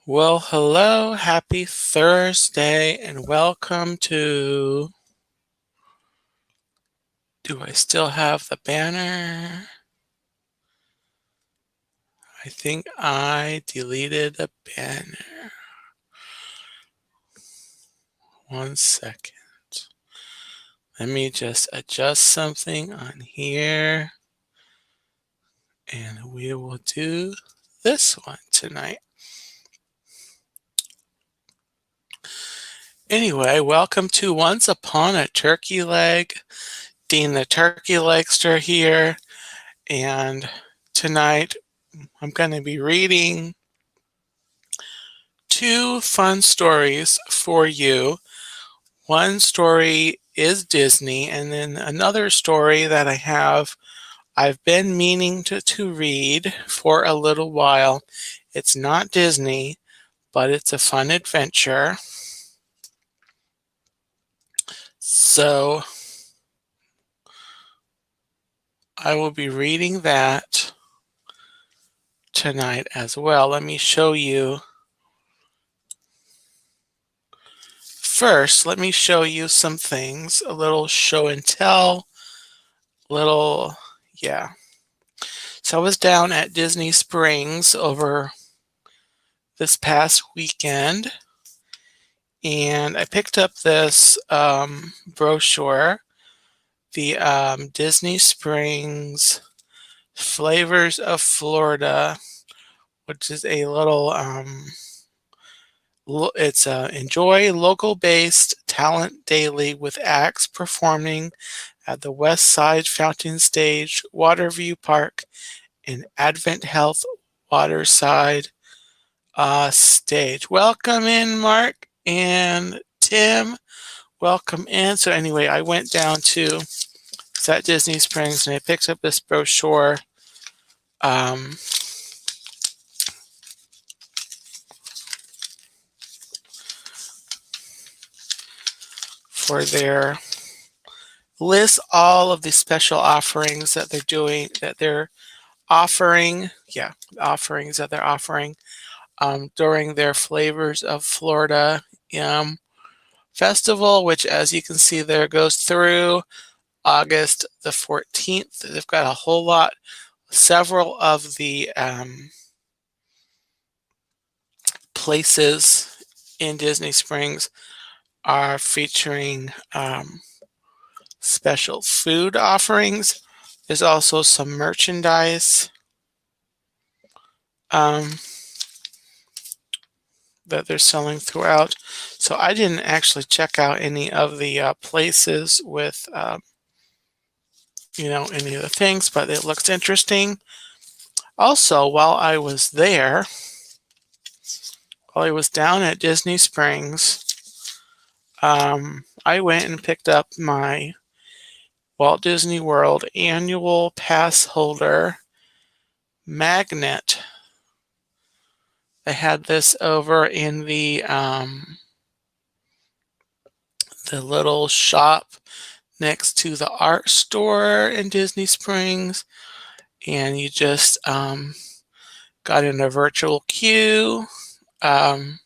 Well, hello, happy Thursday, and welcome to. Do I still have the banner? I think I deleted the banner. 1 second. Let me just adjust something on here, and we will do this one tonight. Anyway, welcome to Once Upon a Turkey Leg. Dean the Turkey Legster here, and tonight I'm going to be reading two fun stories for you. One story is Disney, and then another story that I've been meaning to read for a little while. It's not Disney, but it's a fun adventure. So I will be reading that tonight as well. Let me show you. First, let me show you some things, a little show and tell, yeah. So I was down at Disney Springs over this past weekend, and I picked up this brochure, the Disney Springs Flavors of Florida, which is a little, it's enjoy local-based talent daily with acts performing at the West Side Fountain Stage, Waterview Park, and Advent Health Waterside stage. Welcome in, Mark and Tim. Welcome in. So anyway, I went down to at Disney Springs and I picked up this brochure. For their list all of the special offerings that they're offering. Yeah, offerings that they're offering during their Flavors of Florida festival, which, as you can see there, goes through August the 14th. They've got a whole lot. Several of the places in Disney Springs are featuring special food offerings. There's also some merchandise that they're selling throughout. So I didn't actually check out any of the places with any of the things, but it looks interesting. Also, while I was down at Disney Springs, I went and picked up my Walt Disney World annual pass holder magnet. I had this over in the little shop next to the art store in Disney Springs, and you just got in a virtual queue, and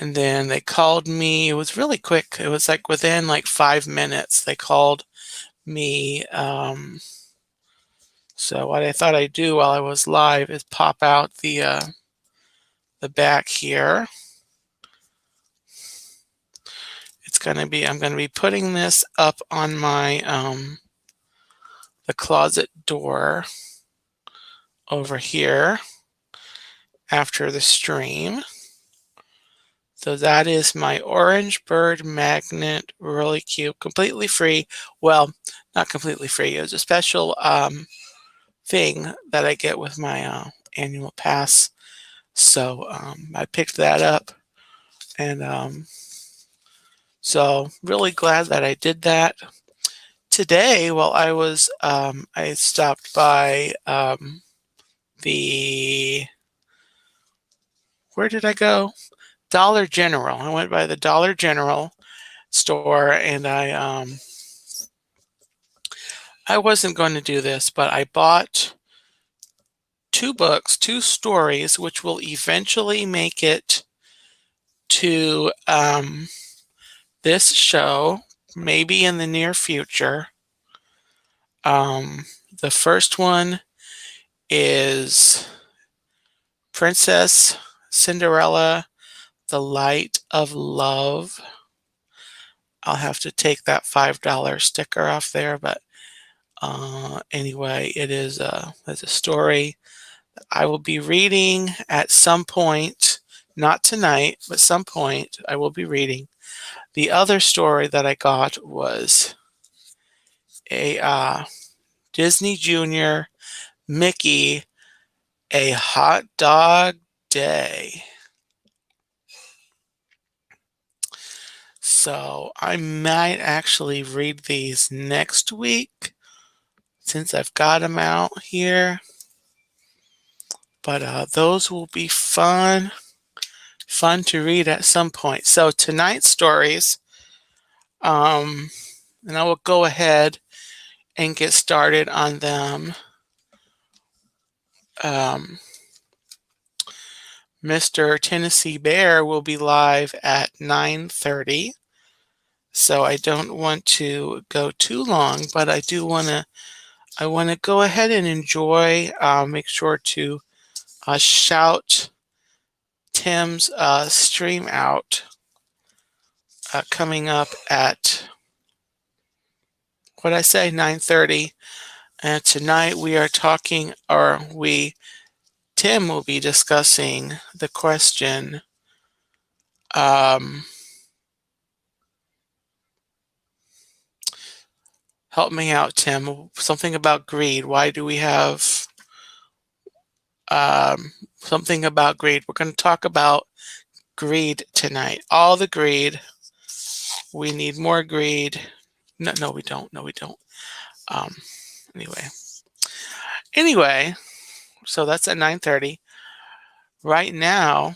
then they called me. It was really quick. It was like within like 5 minutes they called me. So what I thought I'd do while I was live is pop out the back here. I'm gonna be putting this up on my the closet door over here after the stream. So that is my orange bird magnet, really cute, completely free. Well, not completely free. It was a special thing that I get with my annual pass. So I picked that up, and so really glad that I did that. Today, while I was, I stopped by where did I go? Dollar General. I went by the Dollar General store, and I wasn't going to do this, but I bought two books, two stories, which will eventually make it to this show, maybe in the near future. The first one is Princess Cinderella, The Light of Love. I'll have to take that $5 sticker off there, but anyway, it's a story that I will be reading at some point, not tonight, but some point I will be reading. The other story that I got was a Disney Junior Mickey, A Hot Dog Day. So I might actually read these next week since I've got them out here. But those will be fun to read at some point. So tonight's stories, and I will go ahead and get started on them. Mr. Tennessee Bear will be live at 9:30. So I don't want to go too long, but I want to go ahead and enjoy, make sure to shout Tim's stream out coming up at, what did I say, 9:30. And tonight we are talking, Tim will be discussing the question, help me out, Tim, something about greed. Why do we have something about greed? We're going to talk about greed tonight. All the greed. We need more greed. No, we don't. No, we don't. Anyway, so that's at 9:30. Right now,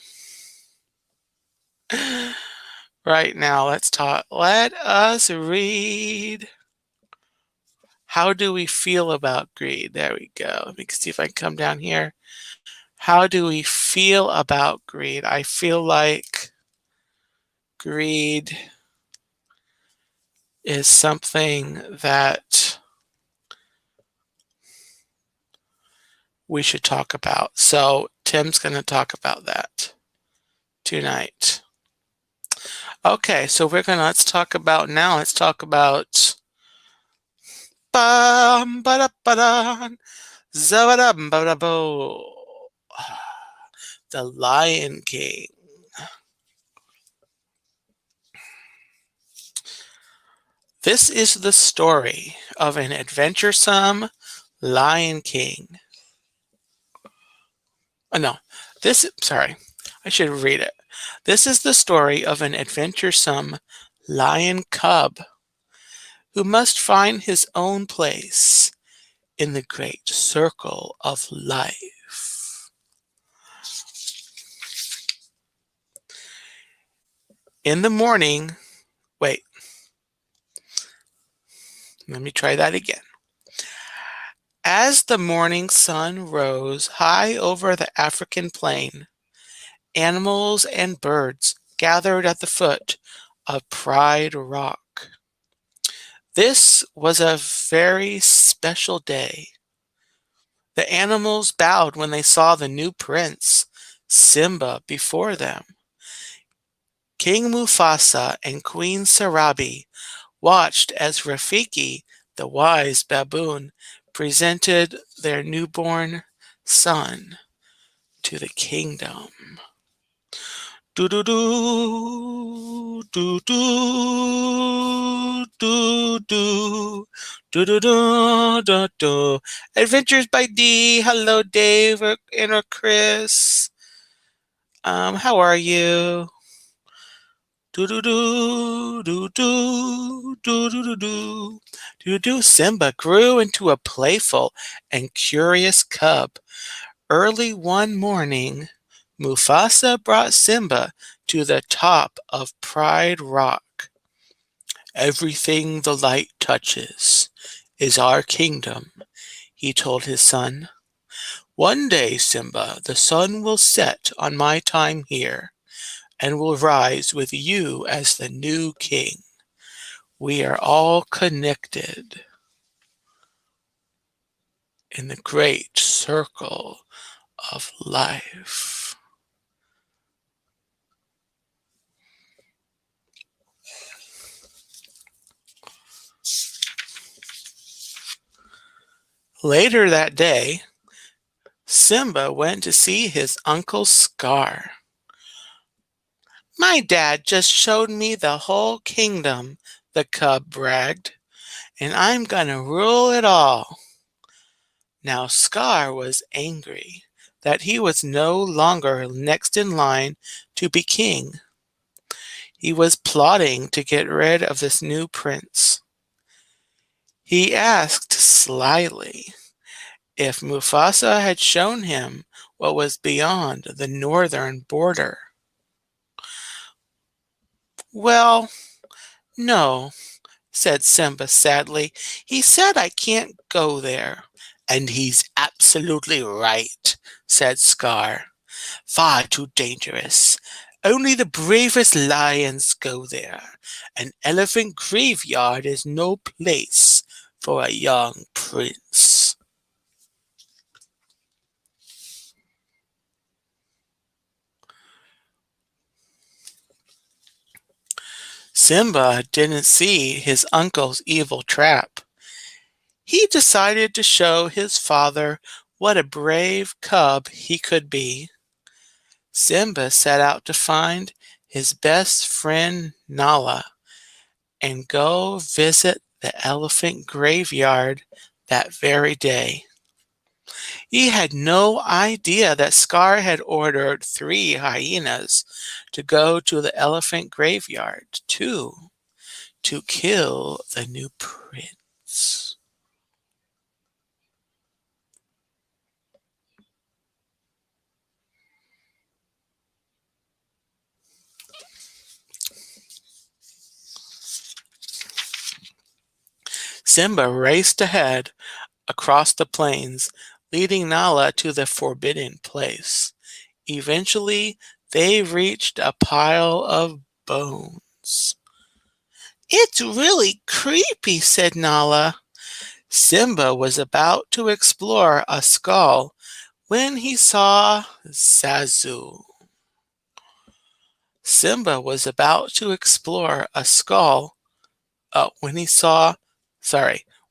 let's talk. Let us read. How do we feel about greed? There we go. Let me see if I can come down here. How do we feel about greed? I feel like greed is something that we should talk about. So Tim's going to talk about that tonight. Okay, so let's talk about The Lion King. This is the story of an adventuresome Lion King. Sorry, I should read it. This is the story of an adventuresome lion cub who must find his own place in the great circle of life. In the morning, let me try that again. As the morning sun rose high over the African plain, animals and birds gathered at the foot of Pride Rock. This was a very special day. The animals bowed when they saw the new prince, Simba, before them. King Mufasa and Queen Sarabi watched as Rafiki, the wise baboon, presented their newborn son to the kingdom. Do-do-do, do-do, do-do, do-do-do, do-do. Adventures by D. Hello, Dave and Chris. How are you? Do-do-do, do-do, do-do-do-do. Do-do. Simba grew into a playful and curious cub. Early one morning, Mufasa brought Simba to the top of Pride Rock. Everything the light touches is our kingdom, he told his son. One day, Simba, the sun will set on my time here and will rise with you as the new king. We are all connected in the great circle of life. Later that day, Simba went to see his uncle Scar. My dad just showed me the whole kingdom, the cub bragged, and I'm gonna rule it all. Now Scar was angry that he was no longer next in line to be king. He was plotting to get rid of this new prince. He asked slyly if Mufasa had shown him what was beyond the northern border. Well, no, said Simba sadly. He said I can't go there. And he's absolutely right, said Scar. Far too dangerous. Only the bravest lions go there. An elephant graveyard is no place for a young prince. Simba didn't see his uncle's evil trap. He decided to show his father what a brave cub he could be. Simba set out to find his best friend Nala and go visit the elephant graveyard that very day. He had no idea that Scar had ordered 3 hyenas to go to the elephant graveyard too, to kill the new prince. Simba raced ahead across the plains, leading Nala to the forbidden place. Eventually, they reached a pile of bones. It's really creepy, said Nala. Simba was about to explore a skull when he saw Zazu. Simba was about to explore a skull when he saw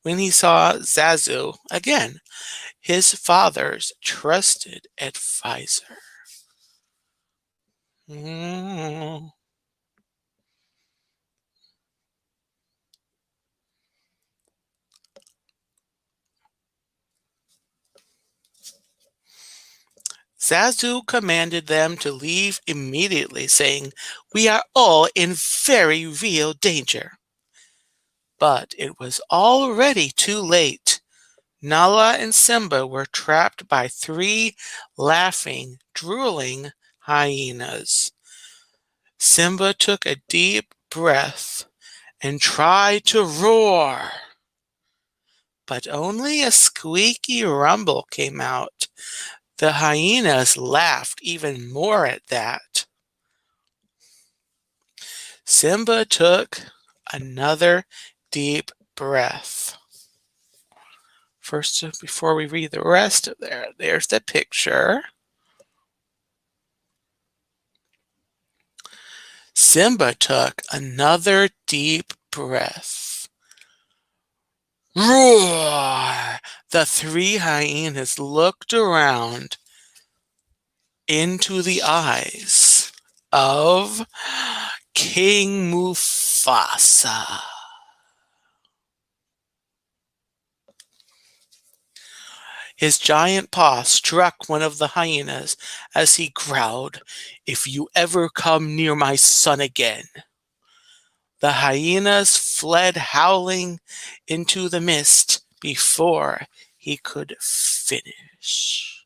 Zazu again, his father's trusted advisor. Mm. Zazu commanded them to leave immediately, saying, "We are all in very real danger." But it was already too late. Nala and Simba were trapped by 3 laughing, drooling hyenas. Simba took a deep breath and tried to roar, but only a squeaky rumble came out. The hyenas laughed even more at that. Simba took another deep breath. First, before we read the rest of there's the picture. Simba took another deep breath. Roar! The 3 hyenas looked around into the eyes of King Mufasa. His giant paw struck one of the hyenas as he growled, "If you ever come near my son again." The hyenas fled howling into the mist before he could finish.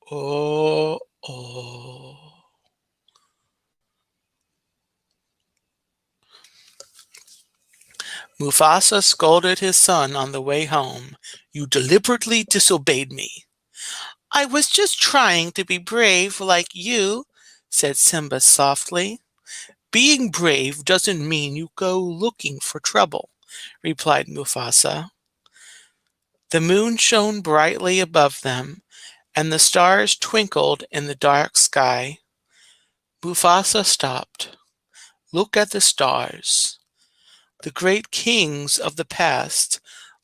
Oh, oh. Mufasa scolded his son on the way home. "You deliberately disobeyed me." "I was just trying to be brave like you," said Simba softly. "Being brave doesn't mean you go looking for trouble," replied Mufasa. The moon shone brightly above them, and the stars twinkled in the dark sky. Mufasa stopped. "Look at the stars. The great kings of the past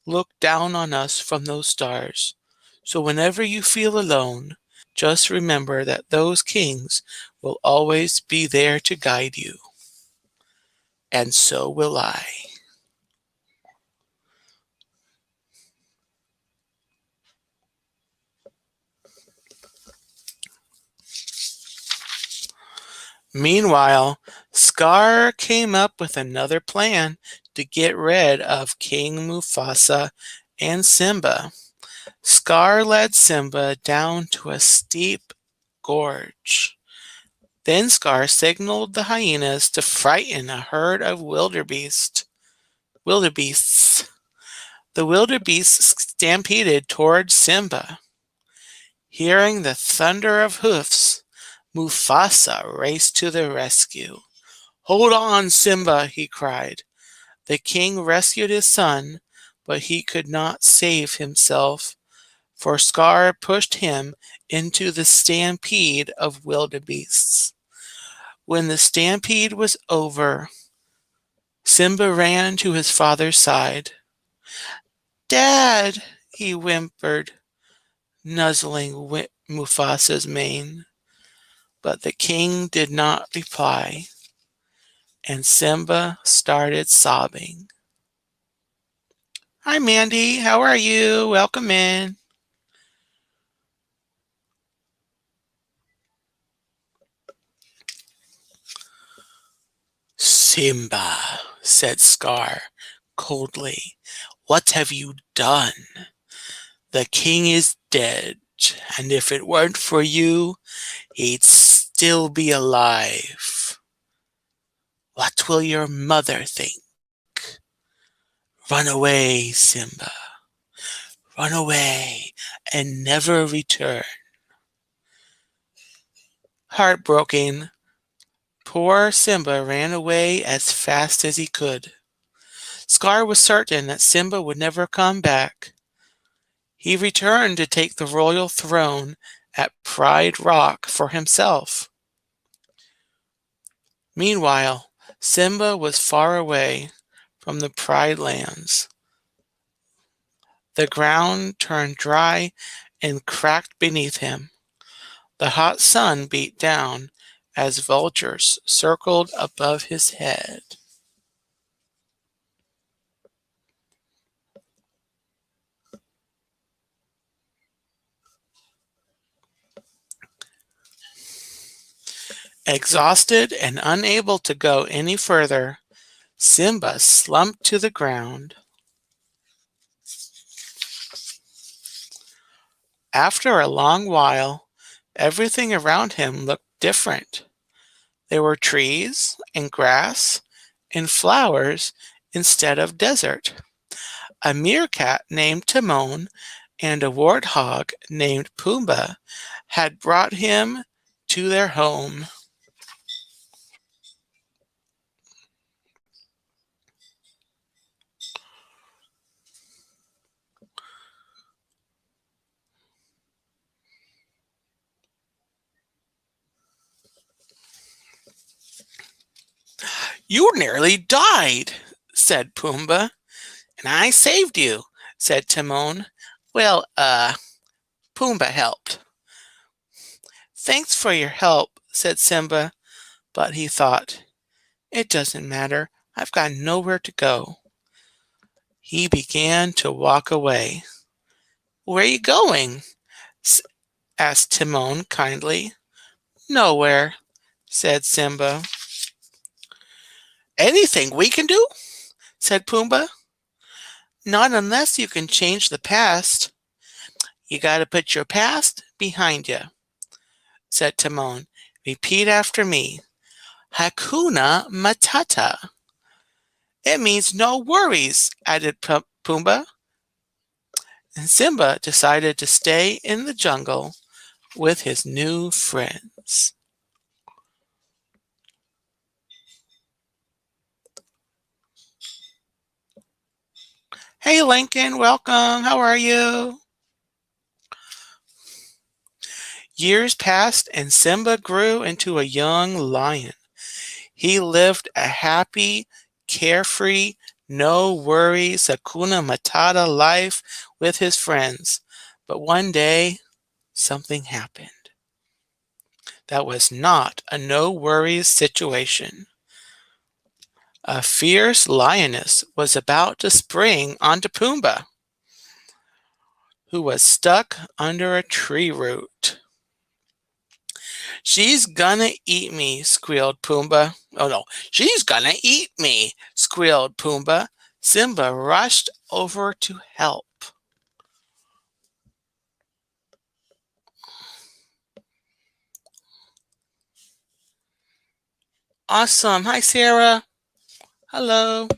looked down on us from those stars. So whenever you feel alone, just remember that those kings will always be there to guide you. And so will I." Meanwhile, Scar came up with another plan to get rid of King Mufasa and Simba. Scar led Simba down to a steep gorge. Then Scar signaled the hyenas to frighten a herd of wildebeests. The wildebeests stampeded towards Simba. Hearing the thunder of hoofs, Mufasa raced to the rescue. "Hold on, Simba," he cried. The king rescued his son, but he could not save himself, for Scar pushed him into the stampede of wildebeests. When the stampede was over, Simba ran to his father's side. "Dad," he whimpered, nuzzling Mufasa's mane. But the king did not reply, and Simba started sobbing. "Hi, Mandy. How are you? Welcome in." "Simba," said Scar coldly, "what have you done? The king is dead, and if it weren't for you, he'd still be alive. What will your mother think? Run away, Simba. Run away and never return." Heartbroken, poor Simba ran away as fast as he could. Scar was certain that Simba would never come back. He returned to take the royal throne at Pride Rock for himself. Meanwhile, Simba was far away from the Pride lands. The ground turned dry and cracked beneath him. The hot sun beat down as vultures circled above his head. Exhausted and unable to go any further, Simba slumped to the ground. After a long while, everything around him looked different. There were trees and grass and flowers instead of desert. A meerkat named Timon and a warthog named Pumbaa had brought him to their home. "You nearly died," said Pumbaa. "And I saved you," said Timon. "Well, Pumbaa helped." "Thanks for your help," said Simba, but he thought, "It doesn't matter. I've got nowhere to go." He began to walk away. "Where are you going?" asked Timon kindly. "Nowhere," said Simba. "Anything we can do?" said Pumbaa. "Not unless you can change the past." "You gotta put your past behind you," said Timon. "Repeat after me. Hakuna Matata." It means no worries, added Pumbaa. And Simba decided to stay in the jungle with his new friends. Hey Lincoln, welcome. How are you? Years passed and Simba grew into a young lion. He lived a happy, carefree, no worries, Hakuna Matata life with his friends. But one day, something happened. That was not a no worries situation. A fierce lioness was about to spring onto Pumbaa, who was stuck under a tree root. She's gonna eat me, squealed Pumbaa. Oh no, she's gonna eat me, squealed Pumbaa. Simba rushed over to help. Awesome. Hi, Sarah. Hello.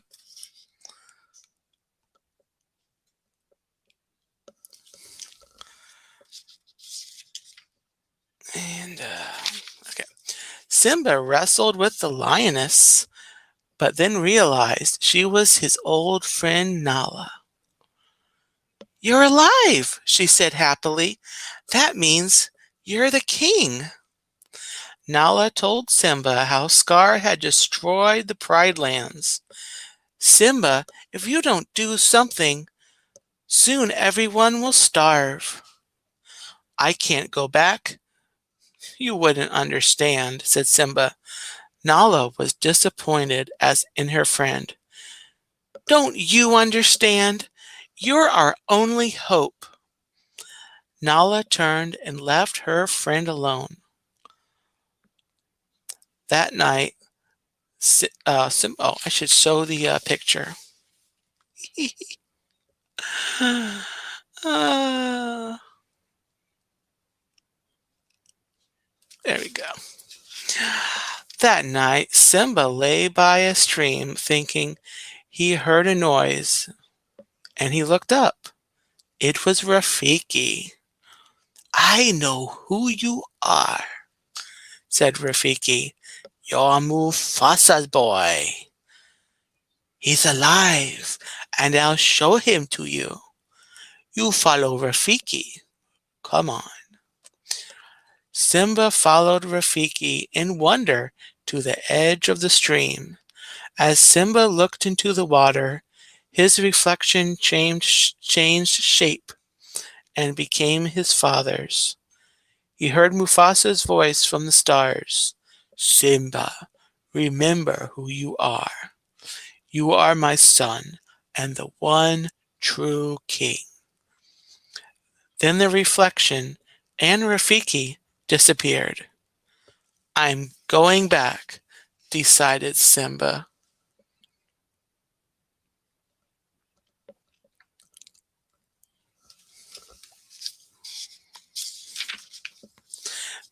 And, okay. Simba wrestled with the lioness, but then realized she was his old friend Nala. You're alive, she said happily. That means you're the king. Nala told Simba how Scar had destroyed the Pride Lands. Simba, if you don't do something, soon everyone will starve. I can't go back. You wouldn't understand, said Simba. Nala was disappointed as in her friend. Don't you understand? You're our only hope. Nala turned and left her friend alone. That night, I should show the picture. uh, there we go. That night, Simba lay by a stream thinking he heard a noise, and he looked up. It was Rafiki. I know who you are, said Rafiki. You're Mufasa's boy. He's alive, and I'll show him to you. You follow Rafiki. Come on. Simba followed Rafiki in wonder to the edge of the stream. As Simba looked into the water, his reflection changed shape and became his father's. He heard Mufasa's voice from the stars. Simba, remember who you are. You are my son and the one true king. Then the reflection and Rafiki disappeared. I'm going back, decided Simba.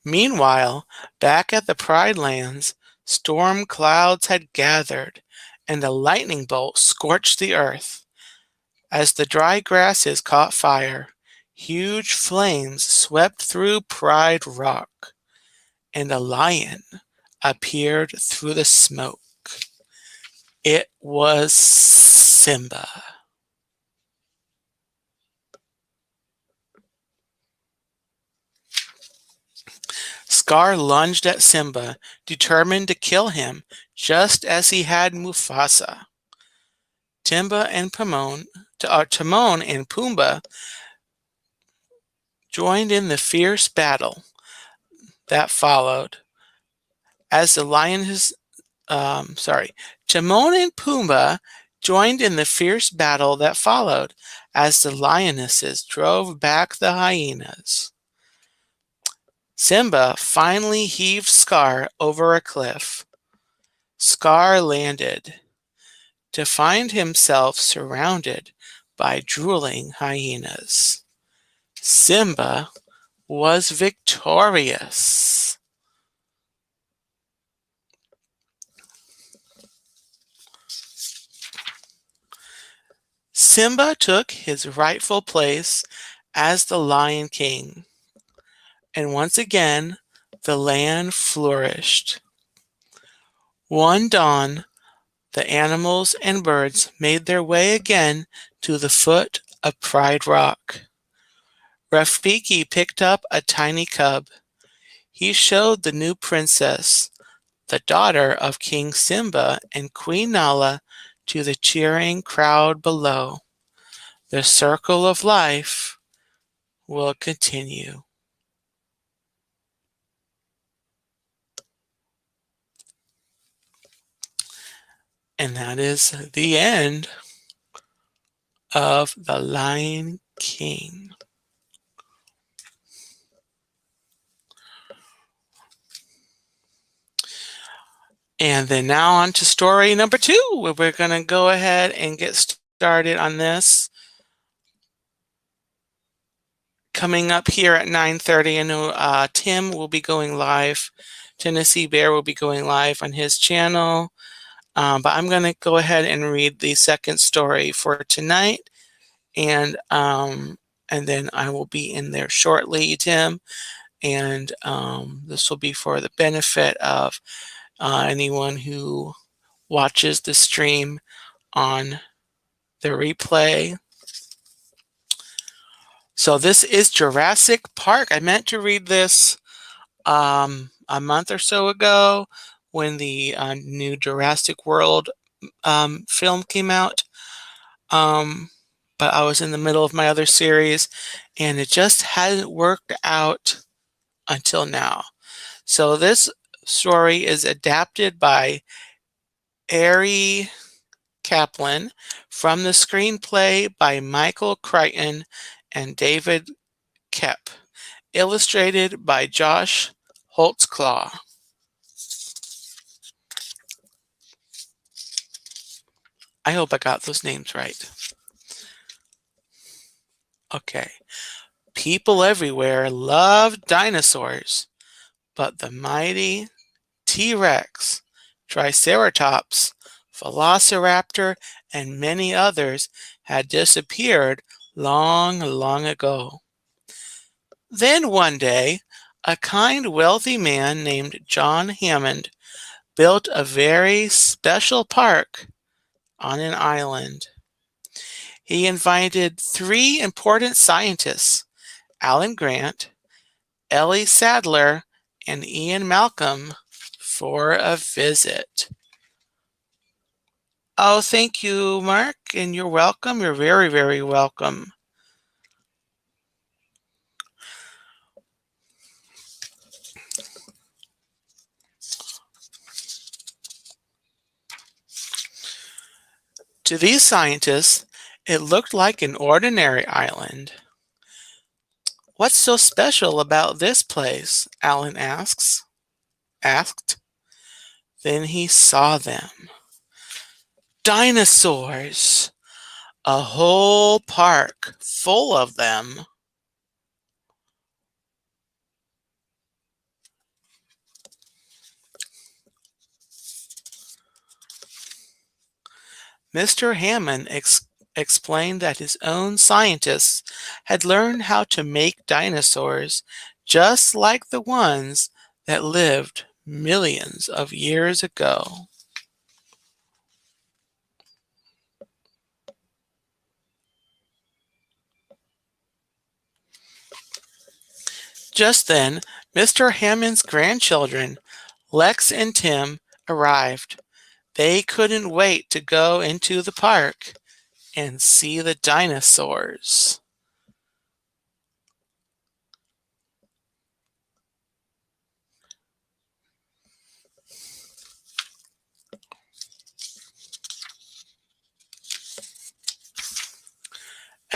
Meanwhile, back at the Pride Lands, storm clouds had gathered, and a lightning bolt scorched the earth. As the dry grasses caught fire, huge flames swept through Pride Rock, and a lion appeared through the smoke. It was Simba. Scar lunged at Simba, determined to kill him, just as he had Mufasa. Timon and Pumbaa joined in the fierce battle that followed. As the Timon and Pumbaa joined in the fierce battle that followed as the lionesses drove back the hyenas. Simba finally heaved Scar over a cliff. Scar landed, to find himself surrounded by drooling hyenas. Simba was victorious. Simba took his rightful place as the Lion King, and once again the land flourished. One dawn, the animals and birds made their way again to the foot of Pride Rock. Rafiki picked up a tiny cub. He showed the new princess, the daughter of King Simba and Queen Nala, to the cheering crowd below. The circle of life will continue. And that is the end of The Lion King. And then now on to story number 2, where we're going to go ahead and get started on this. Coming up here at 9:30, I know Tim will be going live. Tennessee Bear will be going live on his channel. But I'm going to go ahead and read the second story for tonight. And then I will be in there shortly, Tim. And this will be for the benefit of anyone who watches the stream on the replay. So this is Jurassic Park. I meant to read this a month or so ago when the new Jurassic World film came out. But I was in the middle of my other series and it just hadn't worked out until now. So this story is adapted by Ari Kaplan from the screenplay by Michael Crichton and David Koepp, illustrated by Josh Holtzclaw. I hope I got those names right. Okay. People everywhere love dinosaurs, but the mighty T-Rex, Triceratops, Velociraptor, and many others had disappeared long, long ago. Then one day, a kind, wealthy man named John Hammond built a very special park on an island. He invited 3 important scientists, Alan Grant, Ellie Sadler, and Ian Malcolm, for a visit. Oh, thank you, Mark, and you're welcome. You're very, very welcome. To these scientists, it looked like an ordinary island. What's so special about this place? Alan asked. Then he saw them. Dinosaurs! A whole park full of them. Mr. Hammond explained that his own scientists had learned how to make dinosaurs just like the ones that lived millions of years ago. Just then, Mr. Hammond's grandchildren, Lex and Tim, arrived. They couldn't wait to go into the park and see the dinosaurs.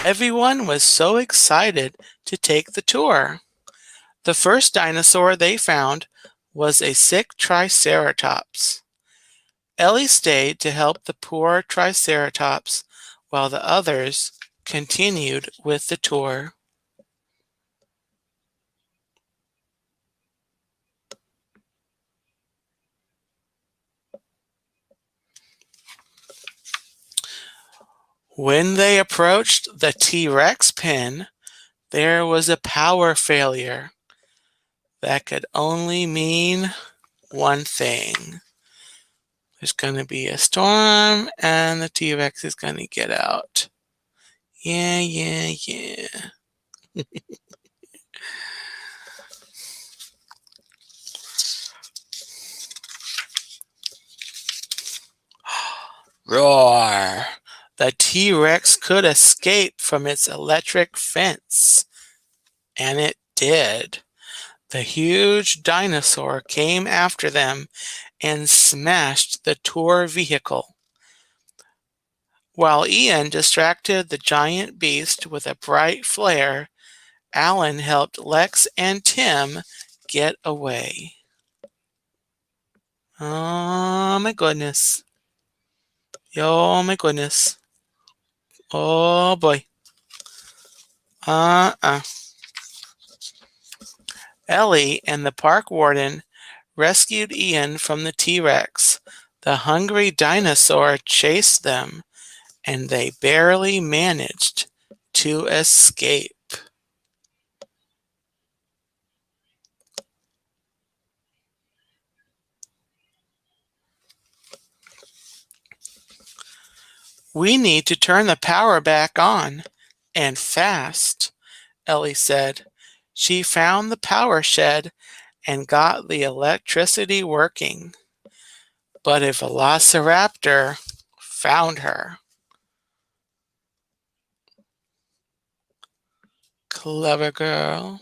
Everyone was so excited to take the tour. The first dinosaur they found was a sick Triceratops. Ellie stayed to help the poor Triceratops while the others continued with the tour. When they approached the T-Rex pen, there was a power failure. That could only mean one thing. There's going to be a storm and the T-Rex is going to get out. Yeah, yeah, yeah. Roar! The T-Rex could escape from its electric fence. And it did. The huge dinosaur came after them and smashed the tour vehicle. While Ian distracted the giant beast with a bright flare, Alan helped Lex and Tim get away. Oh my goodness. Oh my goodness. Oh boy. Ellie and the park warden rescued Ian from the T-Rex. The hungry dinosaur chased them, and they barely managed to escape. We need to turn the power back on, and fast, Ellie said. She found the power shed and got the electricity working. But a velociraptor found her. Clever girl.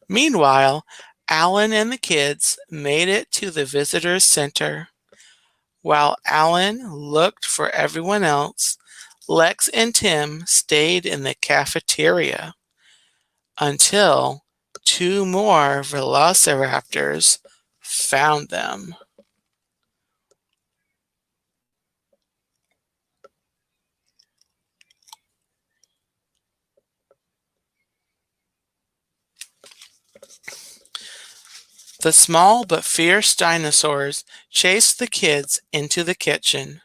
Meanwhile, Alan and the kids made it to the visitors center. While Alan looked for everyone else, Lex and Tim stayed in the cafeteria until two more velociraptors found them. The small but fierce dinosaurs chased the kids into the kitchen.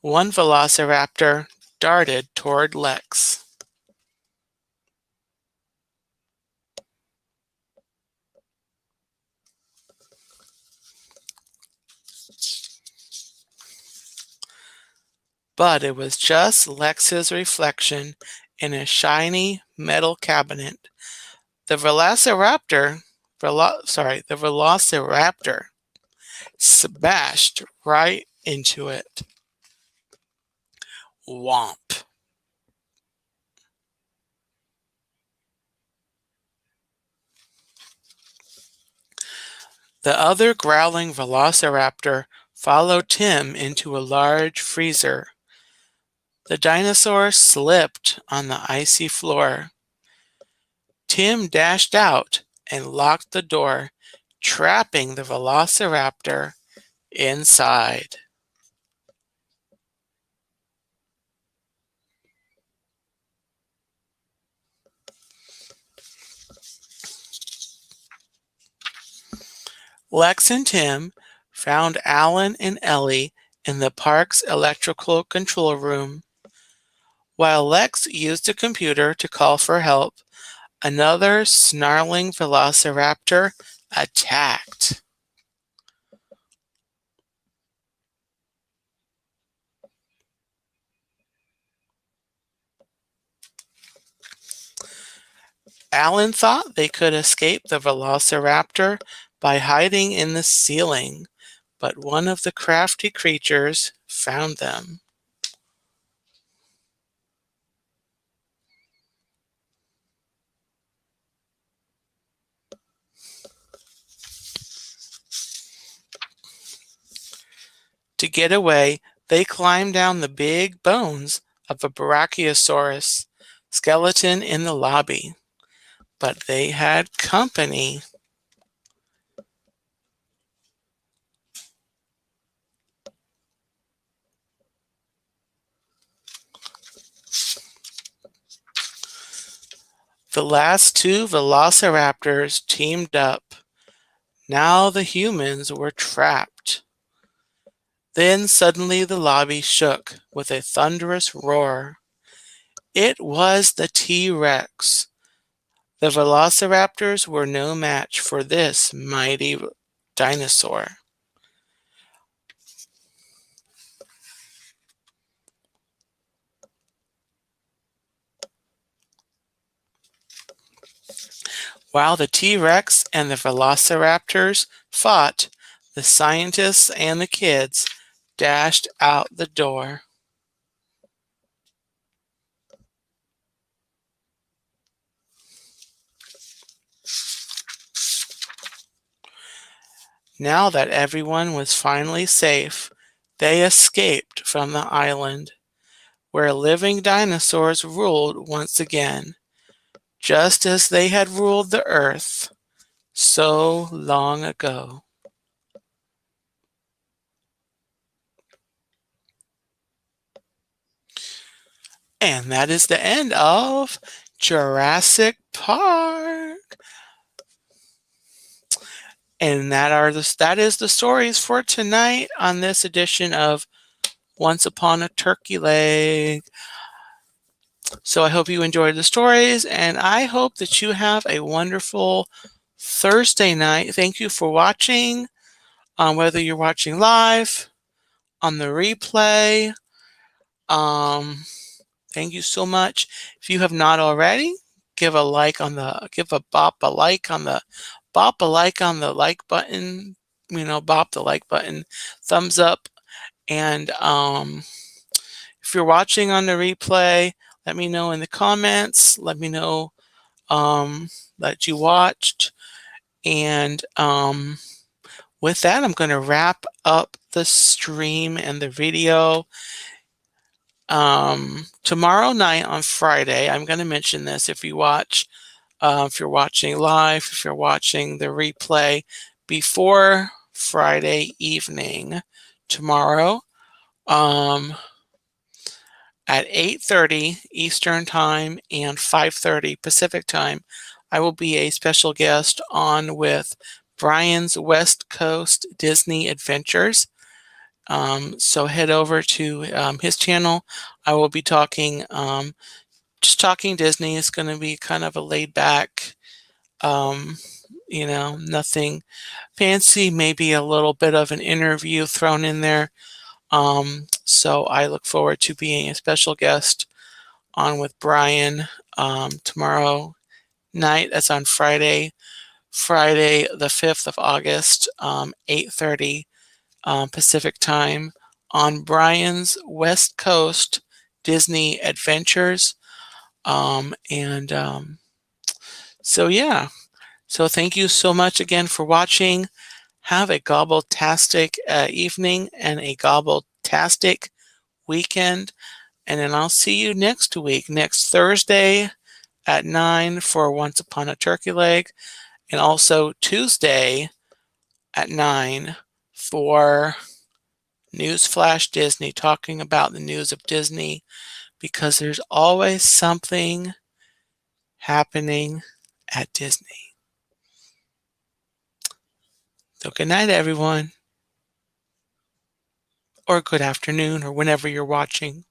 One velociraptor darted toward Lex. But it was just Lex's reflection in a shiny metal cabinet. The velociraptor smashed right into it. Womp. The other growling velociraptor followed Tim into a large freezer. The dinosaur slipped on the icy floor. Tim dashed out and locked the door, trapping the velociraptor inside. Lex and Tim found Alan and Ellie in the park's electrical control room. While Lex used a computer to call for help, another snarling velociraptor attacked. Alan thought they could escape the velociraptor by hiding in the ceiling, but one of the crafty creatures found them. To get away, they climbed down the big bones of a brachiosaurus skeleton in the lobby. But they had company. The last two velociraptors teamed up. Now the humans were trapped. Then suddenly the lobby shook with a thunderous roar. It was the T-Rex. The velociraptors were no match for this mighty dinosaur. While the T-Rex and the velociraptors fought, the scientists and the kids dashed out the door. Now that everyone was finally safe, they escaped from the island, where living dinosaurs ruled once again, just as they had ruled the earth so long ago. And that is the end of Jurassic Park. And that is the stories for tonight on this edition of Once Upon a Turkey Leg. So I hope you enjoyed the stories, and I hope that you have a wonderful Thursday night. Thank you for watching, whether you're watching live, on the replay. Thank you so much. If you have not already, give a like on the, give a bop a like on the, bop a like on the like button, bop the like button, thumbs up. And if you're watching on the replay, let me know in the comments. Let me know that you watched. And with that, I'm going to wrap up the stream and the video. Tomorrow night on Friday, I'm going to mention this if you watch, if you're watching live, if you're watching the replay before Friday evening, tomorrow, at 8:30 Eastern Time and 5:30 Pacific Time, I will be a special guest on with Brian's West Coast Disney Adventures. So head over to his channel. I will be talking, just talking Disney. It's going to be kind of a laid back, nothing fancy, maybe a little bit of an interview thrown in there. So I look forward to being a special guest on with Brian tomorrow night. That's on Friday the 5th of August, 8:30 Pacific Time on Brian's West Coast Disney Adventures. So yeah, so thank you so much again for watching. Have a gobbletastic evening and a gobbletastic weekend. And then I'll see you next week, next Thursday at 9 for Once Upon a Turkey Leg, and also Tuesday at 9 for Newsflash Disney, talking about the news of Disney, because there's always something happening at Disney. So good night, everyone, or good afternoon, or whenever you're watching.